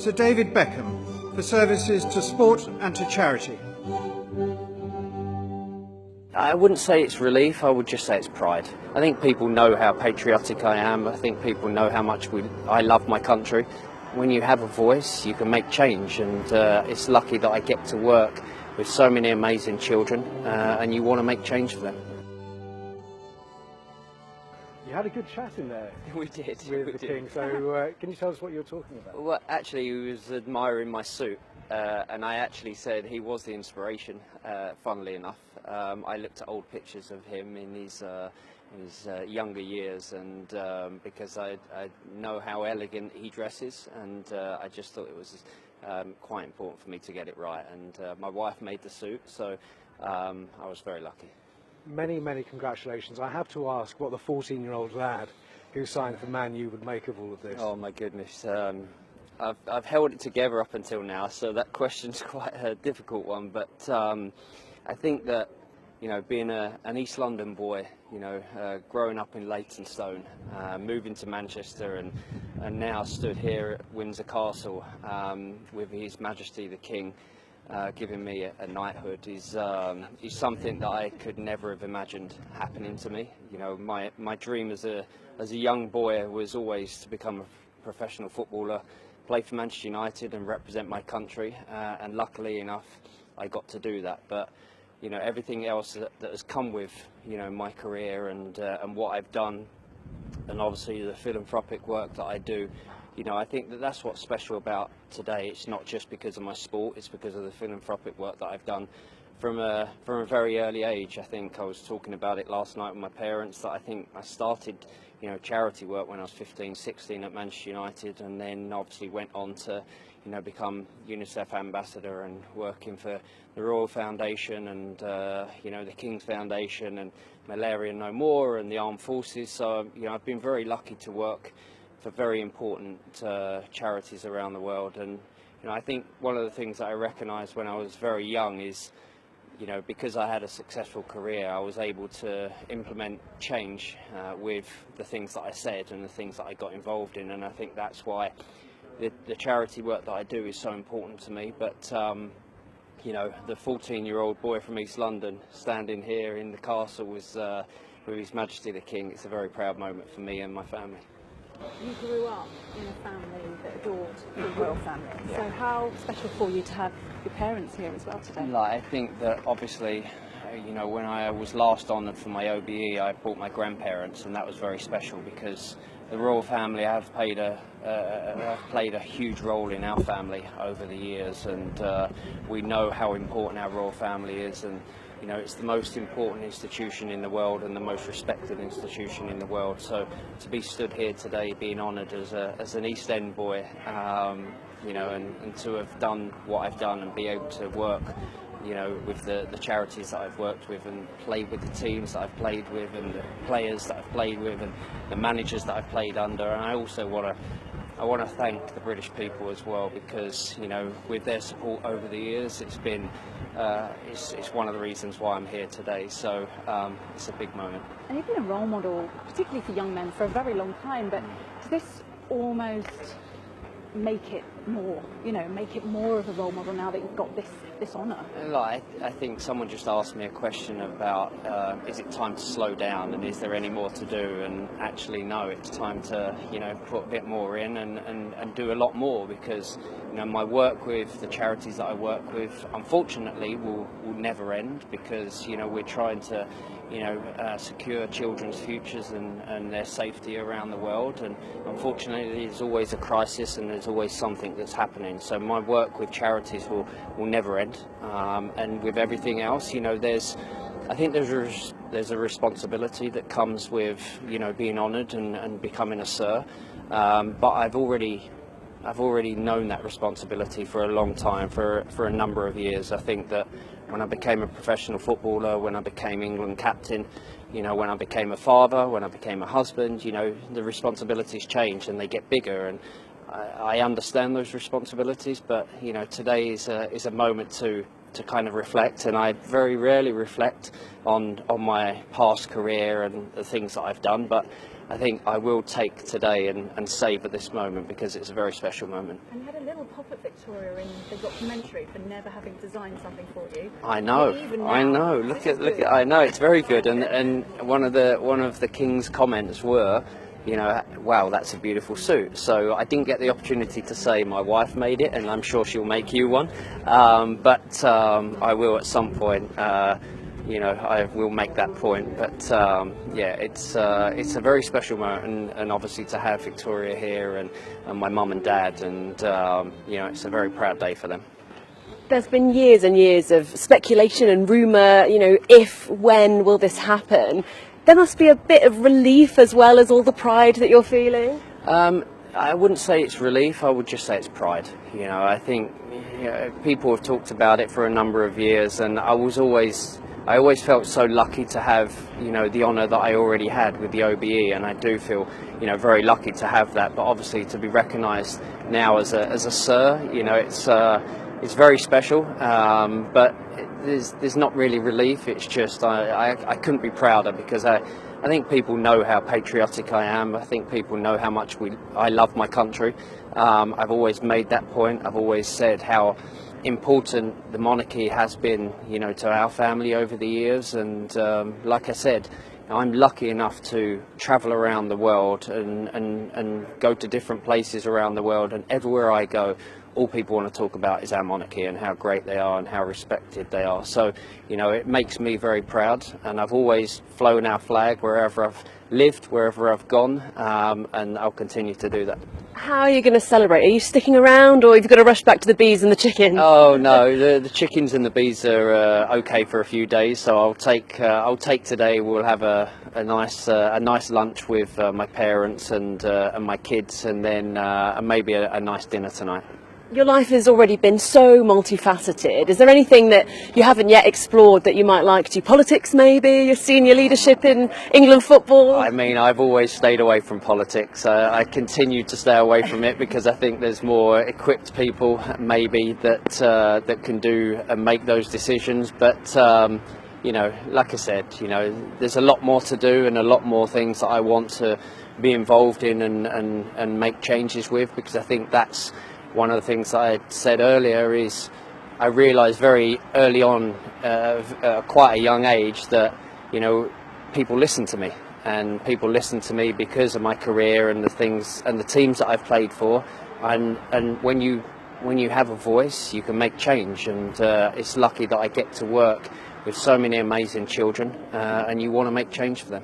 Sir David Beckham for services to sport and to charity. I wouldn't say it's relief, I would just say it's pride. I think people know how patriotic I am. I think people know how much I love my country. When you have a voice, you can make change, and it's lucky that I get to work with so many amazing children, and you want to make change for them. You had a good chat in there. We did. With the King. So can you tell us what you were talking about? Well, actually, he was admiring my suit, and I actually said he was the inspiration, funnily enough. I looked at old pictures of him in his younger years, and because I know how elegant he dresses, and I just thought it was quite important for me to get it right. And my wife made the suit, so I was very lucky. Many, many congratulations. I have to ask what the 14-year-old lad who signed for Man U would make of all of this. Oh my goodness. I've held it together up until now, so that question's quite a difficult one. But I think that, you know, being an East London boy, you know, growing up in Leytonstone, moving to Manchester, and now stood here at Windsor Castle with His Majesty the King, giving me a knighthood is something that I could never have imagined happening to me. You know, my dream as a young boy was always to become a professional footballer, play for Manchester United and represent my country, and luckily enough I got to do that. But you know, everything else that has come with, you know, my career and what I've done, and obviously the philanthropic work that I do, you know, I think that that's what's special about today. It's not just because of my sport, it's because of the philanthropic work that I've done from a very early age. I think I was talking about it last night with my parents, that I think I started, you know, charity work when I was 15, 16 at Manchester United, and then obviously went on to, you know, become UNICEF ambassador and working for the Royal Foundation and, you know, the King's Foundation and Malaria No More and the Armed Forces. So, you know, I've been very lucky to work for very important charities around the world. And, you know, I think one of the things that I recognised when I was very young is, you know, because I had a successful career, I was able to implement change with the things that I said and the things that I got involved in. And I think that's why the charity work that I do is so important to me. But you know, the 14-year-old boy from East London standing here in the castle with His Majesty the King, it's a very proud moment for me and my family. You grew up in a family that adored the royal family, Yeah. so how special for you to have your parents here as well today? Like, I think that obviously, you know, when I was last honoured for my OBE, I brought my grandparents, and that was very special because the royal family have played a huge role in our family over the years, and we know how important our royal family is, and you know, it's the most important institution in the world and the most respected institution in the world. So to be stood here today being honoured as an East End boy, you know, and to have done what I've done and be able to work, you know, with the charities that I've worked with and played with the teams that I've played with and the players that I've played with and the managers that I've played under. And I also want to thank the British people as well, because, you know, with their support over the years, it's been it's one of the reasons why I'm here today. So it's a big moment. And you've been a role model, particularly for young men, for a very long time, but does this almost make it more, you know, make it more of a role model now that you've got this honour? Like, I think someone just asked me a question about is it time to slow down and is there any more to do, and actually no, it's time to, you know, put a bit more in and do a lot more, because, you know, my work with the charities that I work with, unfortunately, will never end, because, you know, we're trying to, you know, secure children's futures and their safety around the world, and unfortunately there's always a crisis and there's always something that's happening. So my work with charities will never end, and with everything else, you know, I think there's a responsibility that comes with, you know, being honoured and becoming a Sir, but I've already known that responsibility for a long time, for a number of years. I think that when I became a professional footballer, when I became England captain, you know, when I became a father, when I became a husband, you know, the responsibilities change and they get bigger, and I understand those responsibilities. But, you know, today is a moment to kind of reflect, and I very rarely reflect on my past career and the things that I've done, but I think I will take today and savour this moment because it's a very special moment. And you had a little pop at Victoria in the documentary for never having designed something for you. I know, Even I now, know. this is good. I know it's very good. And one of the King's comments were, you know, wow, that's a beautiful suit. So I didn't get the opportunity to say my wife made it, and I'm sure she'll make you one. But I will at some point. You know, I will make that point. But yeah, it's a very special moment, and obviously to have Victoria here and my mum and dad, and you know, it's a very proud day for them. There's been years and years of speculation and rumour, you know, if, when will this happen? There must be a bit of relief as well as all the pride that you're feeling. I wouldn't say it's relief, I would just say it's pride. You know, I think, you know, people have talked about it for a number of years, and I always felt so lucky to have, you know, the honour that I already had with the OBE, and I do feel, you know, very lucky to have that. But obviously to be recognised now as a Sir, you know, it's very special. But there's not really relief. It's just I couldn't be prouder, because I think people know how patriotic I am. I think people know how much I love my country. I've always made that point. I've always said how important the monarchy has been, you know, to our family over the years. And like I said, I'm lucky enough to travel around the world and go to different places around the world, and everywhere I go, all people want to talk about is our monarchy and how great they are and how respected they are. So, you know, it makes me very proud, and I've always flown our flag wherever I've lived, wherever I've gone, and I'll continue to do that. How are you going to celebrate? Are you sticking around, or have you got to rush back to the bees and the chickens? Oh no, the chickens and the bees are okay for a few days, so I'll take today. We'll have a nice lunch with my parents and my kids, and then maybe a nice dinner tonight. Your life has already been so multifaceted. Is there anything that you haven't yet explored that you might like to? Politics, maybe? Your senior leadership in England football? I mean, I've always stayed away from politics. I continue to stay away from it because I think there's more equipped people, maybe, that can do and make those decisions. But you know, like I said, you know, there's a lot more to do and a lot more things that I want to be involved in and make changes with, because I think that's one of the things I said earlier. Is I realised very early on, quite a young age, that, you know, people listen to me, and people listen to me because of my career and the things and the teams that I've played for, and when you have a voice, you can make change, and it's lucky that I get to work with so many amazing children, and you want to make change for them.